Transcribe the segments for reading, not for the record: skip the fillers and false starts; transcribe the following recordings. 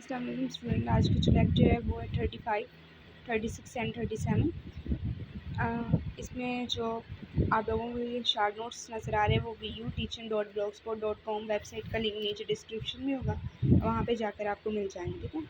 अस्सलाम वालेकुम स्टूडेंट। आज की जो लेक्चर है वो है 35, 36 एंड 37। इसमें जो आप लोगों को ये शार्ट नोट्स नज़र आ रहे हैं वो vu.teaching.blogspot.com वेबसाइट का लिंक नीचे डिस्क्रिप्शन में होगा, वहाँ पे जाकर आपको मिल जाएंगे। ठीक है,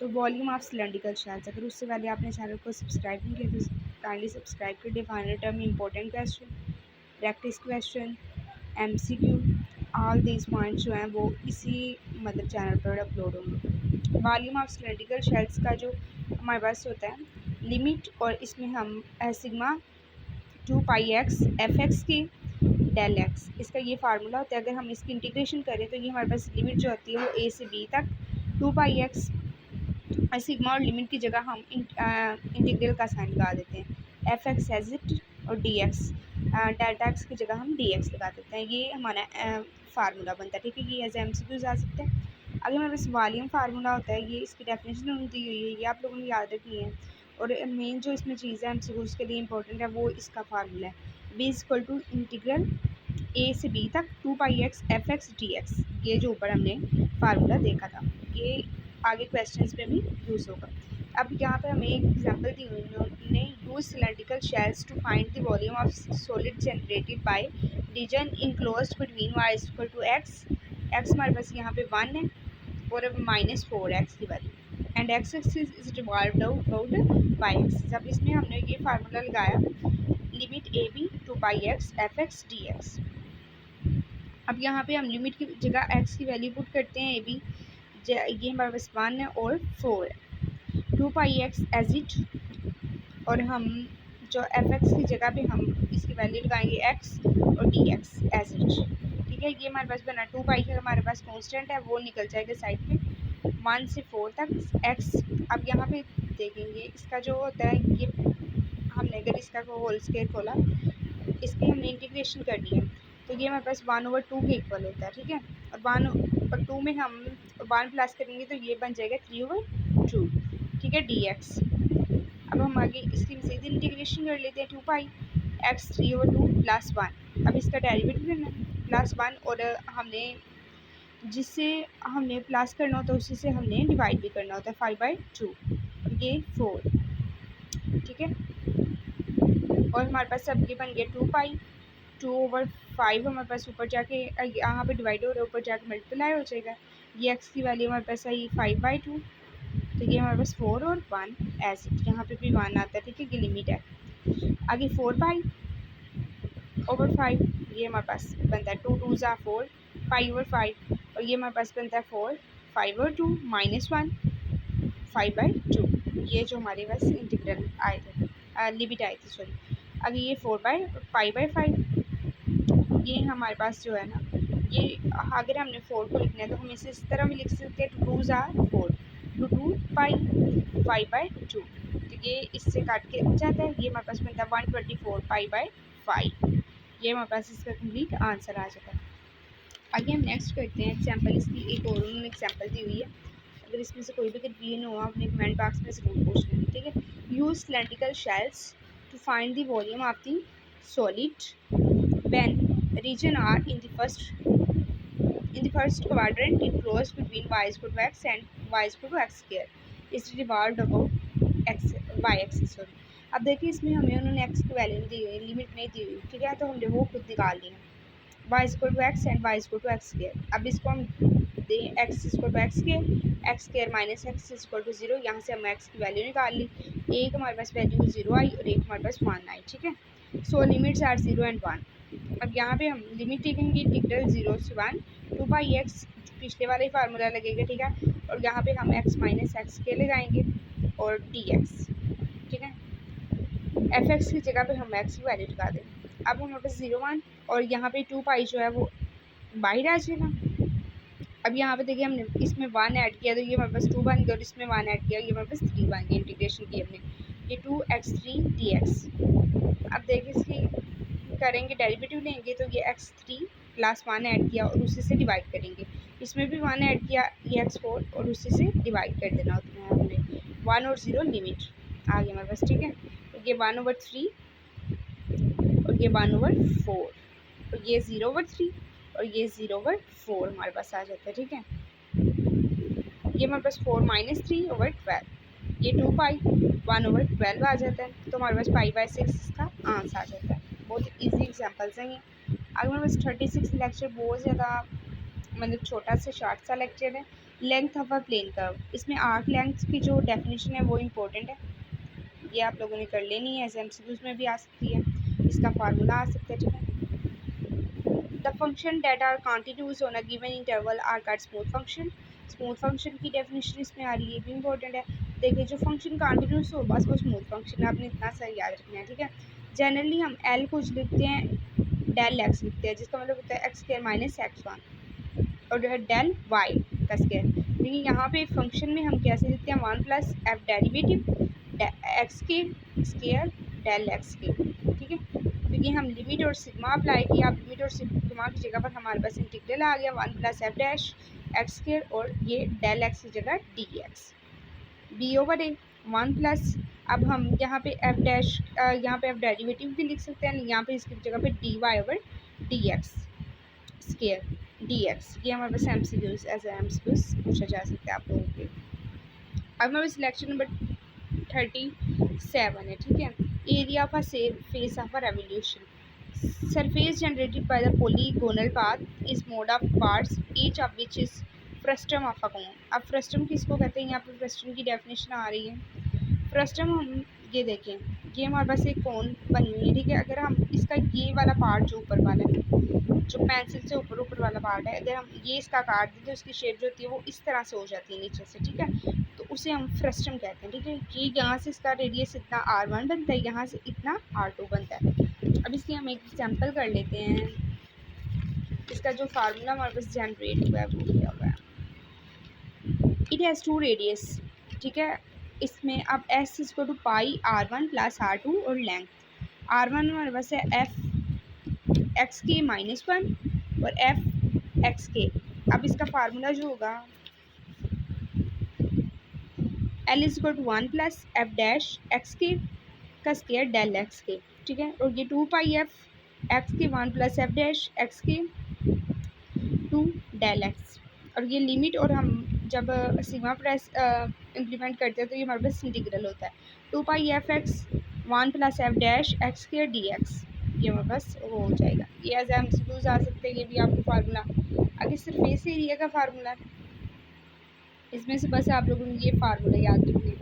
तो वॉल्यूम ऑफ सिलेंड्रिकल शेल्स, अगर उससे पहले आपने चैनल को सब्सक्राइब नहीं किया तो काइंडली सब्सक्राइब कर दे। Final term important question, practice question, MCQ, all these points जो हैं वो इसी मतलब चैनल पर अपलोड होंगे। वॉल्यूम ऑफ सिलेंड्रिकल शेल्स का जो हमारे पास होता है लिमिट, और इसमें हम सिग्मा 2πx fx की डेल एक्स, इसका ये फार्मूला होता है। अगर हम इसकी इंटीग्रेशन करें तो ये हमारे पास लिमिट जो होती है वो a से b तक 2πx सिग्मा, और लिमिट की जगह हम इंटीग्रल का साइन लगा देते हैं, एफ एक्स एज इट, और डी एक्स डेल्टा एक्स की जगह हम डी एक्स लगा देते हैं। ये हमारा फार्मूला बनता है। ठीक है, ये एज MCQs आ सकते हैं। अगर हमारे पास वॉल्यूम फार्मूला होता है, ये इसकी डेफिनेशन दी हुई है, ये आप लोगों ने याद रखनी है। और मेन जो इसमें चीज़ है MCQs के लिए इंपॉर्टेंट है वो इसका फार्मूला है, B equal to integral a से b तक 2πx fx dx। ये जो ऊपर हमने फार्मूला देखा था, ये आगे क्वेश्चंस में भी यूज़ होगा। अब यहाँ पर हमें एक एग्जांपल दी हुई, उन्होंने use cylindrical shells to find the volume of solid generated by region enclosed between y equal to x। x हमारे पास यहाँ पे 1 है और -4x की value, and x is revolved about by x। अब इसमें हमने ये फार्मूला लगाया, limit a b 2πx fx dx। अब यहाँ पे हम लिमिट की जगह x की वैल्यू पुट करते हैं, a b, ये हमारे पास 1 है और 4 है, 2πx एज इट, और हम जो fx की जगह पे हम इसकी वैल्यू लगाएंगे x और dx एज इट। ठीक है, ये हमारे पास बना 2π का हमारे पास कांस्टेंट है, वो निकल जाएगा साइड पे 1 से 4 तक x। अब यहाँ पे देखेंगे इसका जो होता है, ये हमने अगर इसका होल स्क्वायर खोला, इसकी हमने इंटीग्रेशन करनी है, तो ये हमारे पास 1/2 के इक्वल होता है। ठीक है, और 1/2 में हम 1 प्लस करेंगे तो ये बन जाएगा 3/2। ठीक है, dx। अब हम आगे इसकी मज़ीद इंटीग्रेशन कर लेते हैं, 2πx 3/2 प्लस 1। अब इसका डेरिवेटिव करना है +1, और हमने जिससे हमने प्लस करना होता है उसी से हमने डिवाइड भी करना होता है, 5/2, ये 4। ठीक है, और हमारे पास अब ये बन गया 2π 2/5 हमारे पास ऊपर जाके यहाँ पे डिवाइड हो रहा है, ऊपर जाके मल्टीप्लाई हो जाएगा। ये x की वैल्यू हमारे पास आई 5/2, तो ये हमारे पास 4 और 1 एज इट, यहाँ पे भी 1 आता है। ठीक है, ये लिमिट है। आगे 4π/5, ये हमारे पास बनता है 2 2 4 5/5, और ये हमारे पास बनता है 4 5/2 -1 5/2। ये जो हमारे पास इंटीग्रल आए थे, लिमिट आई थी, सॉरी। अगर ये 4π/5, ये हमारे पास जो है ना, ये अगर हमने 4 को लिखना है तो हम इसे इस तरह भी लिख सकते हैं, 2 2 4 2 2π 5/2। तो ये इससे काट के जाता है, ये हमारे पास बनता है 124π/5। ये हमारे पास इसका कंप्लीट आंसर आ जाता है। आगे हम नेक्स्ट करते हैं एग्जाम्पल। इसकी एक और उन्होंने एग्जाम्पल दी हुई है, अगर इसमें से कोई भी कन्फ्यूजन हो अपने कमेंट बॉक्स में ज़रूर पूछ लेना। ठीक है, use cylindrical shells to find the volume of the solid when region are in the first quadrant enclosed between y equal to x and y equal to x square is revolved about x y axis। Sorry, अब देखिए इसमें हमें उन्होंने x की value दी हुई, limit नहीं दी हुई। ठीक है, तो हमने वो खुद निकाल ली है, y equal to x and y equal to x square. अब इसको हम दें x equal to x square minus x equal to 0, यहाँ से हम x की वैल्यू निकाल ली। एक हमारे पास वैल्यू 0 आई और एक हमारे पास 1 आई। ठीक है, सो लिमिट्स आर 0 एंड 1। अब यहाँ पे हम लिमिट लिखेंगे, इंटीग्रल 0 से 1 2πx, पिछले वाला ही फार्मूला लगेगा। ठीक है, और यहाँ पे हम x माइनस एक्स के लगाएंगे और dx। ठीक है, fx की जगह पे हम x की वैल्यू लगा दें। अब हमारे पास 0 1 और यहाँ पे 2π जो है वो बाहर आ जाएगा। अब यहाँ पे देखिए हमने इसमें 1 ऐड किया तो ये हमारे पास 2 बन गया, और इसमें 1 ऐड किया ये हमारे पास 3 बन गया। इंटीग्रेशन की हमने, ये 2x3 dx। अब देखिए इसकी करेंगे डेरिवेटिव लेंगे तो ये x3 प्लस 1 ऐड किया और उसी से डिवाइड करेंगे, इसमें भी 1 ऐड किया, ये x4 और उसी से डिवाइड कर देना होता है हमने। 1 और 0 लिमिट आ गया हमारे पास। ठीक है, तो ये 1/3 और ये 1/4 और ये 0/3 और ये 0/4 हमारे पास आ जाता है। ठीक है, ये हमारे पास 4-3/12, ये 2 पाई 1/12 आ जाता है, तो हमारे पास पाई/6 इसका आंसर आ जाता है। बहुत ईजी एग्जांपल्स हैं ये। अगर हमारे पास 36 लेक्चर बहुत ज़्यादा मतलब छोटा सा शॉर्ट सा लेक्चर है। Length of a plane curve, इसमें आर्क लेंथ की जो डेफिनेशन है वो इम्पोर्टेंट है, ये आप लोगों ने कर लेनी है, एमसीक्यूज में भी आ सकती है, इसका फार्मूला आ सकता है, ठीक है। The function that are continuous on a given interval are called smooth function. Smooth function की डेफिनेशन इसमें आ रही है, ये भी इंपॉर्टेंट है। देखिए जो फंक्शन कॉन्टिन्यूस हो बस वो स्मूथ फंक्शन है, आपने इतना सा याद रखना है, ठीक है। जनरली हम एल कुछ लिखते हैं, डेल एक्स लिखते हैं, जिसका मतलब होता है x² - x1 और डेल वाई का स्क्वायर। लेकिन यहाँ पे फंक्शन में हम कैसे लिखते हैं, 1+f डेरिवेटिव एक्स के स्क्वायर डेल एक्स के, ठीक है। क्योंकि हम लिमिट और सिग्मा अप्लाई किया, अब लिमिट और सिग्मा की जगह पर हमारे पास इंटीग्रल आ गया 1+f डैश एक्स स्क्वायर और ये डेल एक्स की जगह dx b/a 1+। अब हम यहाँ पे f डैश यहाँ पे f डेरिवेटिव भी लिख सकते हैं, यहाँ पे इसकी जगह पे dy/dx स्क्वायर dx। ये हमारे पास एमसीक्यूज एज एमसीक्यूज पूछा जा सकता है आप लोगों के। अब हमारे सिलेक्शन नंबर 37 है, ठीक है। Area of a face of a revolution, surface generated by the polygonal path is made of parts each of which is frustum of a cone. अब फ्रस्टम किसको कहते हैं, यहाँ पर फ्रस्टम की डेफिनेशन आ रही है। फ्रस्टम हम ये देखें, ये हमारे पास एक कोन बनी हुई है, ठीक है। अगर हम इसका ये वाला पार्ट जो ऊपर वाला है, जो पेंसिल से ऊपर वाला पार्ट है, अगर हम ये इसका काट दें तो इसकी शेप जो होती है वो इस तरह से हो जाती है नीचे से, ठीक है। तो उसे हम फ्रस्टम कहते हैं, ठीक है। कि यहाँ से इसका रेडियस इतना r1 बनता है, यहाँ से इतना r2 बनता है। अब इसकी हम एक एग्जांपल कर लेते हैं। इसका जो फार्मूला हमारे पास जनरेट हुआ है वो क्या हुआ है, इट हैज़ 2 रेडियस, ठीक है। इसमें अब s = πr1 + r2 और लेंथ r1 हमारे पास है f(x_k-1) और f(x_k). अब इसका फार्मूला जो होगा L = 1+f डैश x_k का स्क्वायर डेल एक्स के, ठीक है। और ये 2πf(x_k 1+f dash x_k 2 del x. और ये लिमिट और हम जब सिग्मा प्रेस इम्प्लीमेंट करते हैं तो ये हमारे पास इंटीग्रल होता है 2πf(x 1+f dash x_k dx। ये हमारे पास वो हो जाएगा, ये एज एमसीक्यूज आ सकते हैं, ये भी आपको फार्मूला। आगे सरफेस एरिया का फार्मूला, इसमें से बस आप लोगों ने ये फार्मूला याद रखने हैं,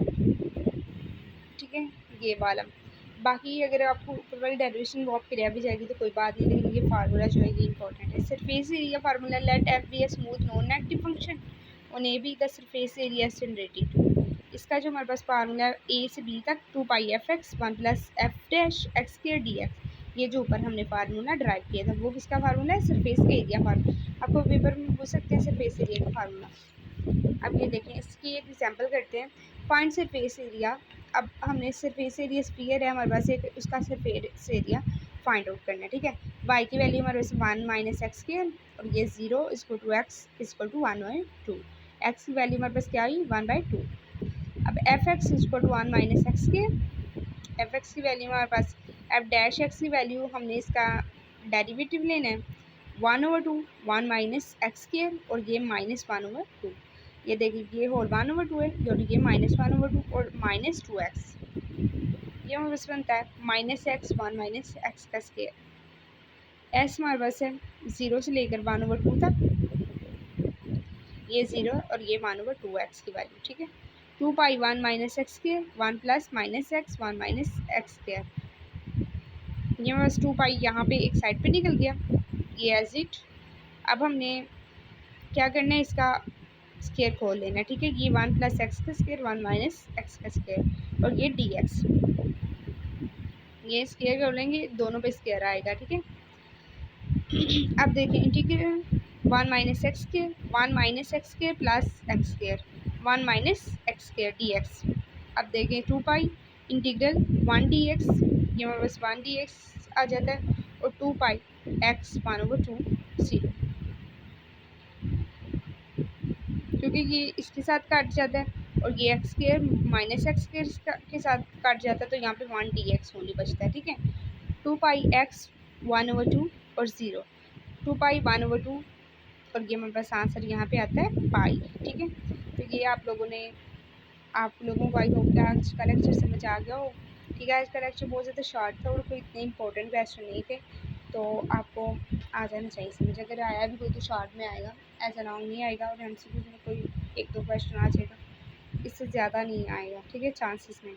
ठीक है, ये वाला। बाकी अगर आपको ऊपर वाली डेरिवेशन वॉक क्लियर भी जाएगी तो कोई बात नहीं, लेकिन ये फार्मूला जो है ये इंपॉर्टेंट है। Surface area formula, let f be a smooth non negative function on a b the surface area generated. इसका जो हमारे पास फार्मूला ए से बी तक 2πf(x 1+f dash x_k dx, ये जो ऊपर हमने फार्मूला ड्राइव किया था वो किसका फार्मूला है, सरफेस एरिया फार्मूला। आपको पेपर में पूछ सकते हैं सरफेस एरिया का फार्मूला। अब ये देखें, इसकी एक एग्जांपल करते हैं, फाइंड सरफेस एरिया। अब हमने सरफेस एरिया स्फीयर है हमारे पास एक, उसका सरफेस एरिया फाइंड आउट करना है, ठीक है। y की वैल्यू हमारे पास 1 - x के और ये 0 = x = 1/2। x की वैल्यू हमारे पास क्या आई 1/2। अब f(x) = 1 - x के, f(x) की वैल्यू हमारे पास f डैश x की वैल्यू हमने इसका डेरिवेटिव लेना है 1/2 1 - x² और ये -1/2। ये देखिए ये होल 1/2 है और ये -1/2 और -2x। ये हमारे पास बनता है -x 1 - x का स्क्वायर। s हमारे पास है 0 से लेकर 1/2 तक, ये 0 और ये 1/2x की वैल्यू, ठीक है। 2π1 - x² 1 + -x 1 - x²। ये हमारे पास 2π यहाँ पे एक साइड पे निकल गया, ये एज इट। अब हमने क्या करना है, इसका स्क्वायर खोल लेना है, ठीक है। ये 1 + x का स्क्वायर 1 - x का स्क्वायर और ये dx, ये स्क्वायर कर लेंगे, दोनों पे स्क्वायर आएगा, ठीक है। अब देखें integral 1 - x² 1 - x² + x² 1 - x² dx। अब देखें 2π इंटीग्रल 1 dx, ये हमारे पास 1 dx आ जाता है और 2πx 1/2 0, क्योंकि ये इसके साथ काट जाता है और ये x² - x² के साथ काट जाता है तो यहाँ पे 1 dx ओनली बचता है, ठीक है। 2πx 1/2 और 0, 2π 1/2 और ये हमारे पास आंसर यहाँ पे आता है पाई, ठीक है। तो तो ये आप लोगों को आई होप कि आज का लेक्चर समझ आ गया हो। ठीक है, आज का लेक्चर बहुत ज़्यादा शॉर्ट था और कोई इतने इंपॉर्टेंट क्वेश्चन नहीं थे, तो आपको आ जाना चाहिए समझ। अगर आया भी कोई तो शॉर्ट में आएगा, ऐसा लॉन्ग नहीं आएगा, और MCQ में कोई 1-2 क्वेश्चन आ जाएगा, इससे ज़्यादा नहीं आएगा। ठीक है, चांसेस नहीं।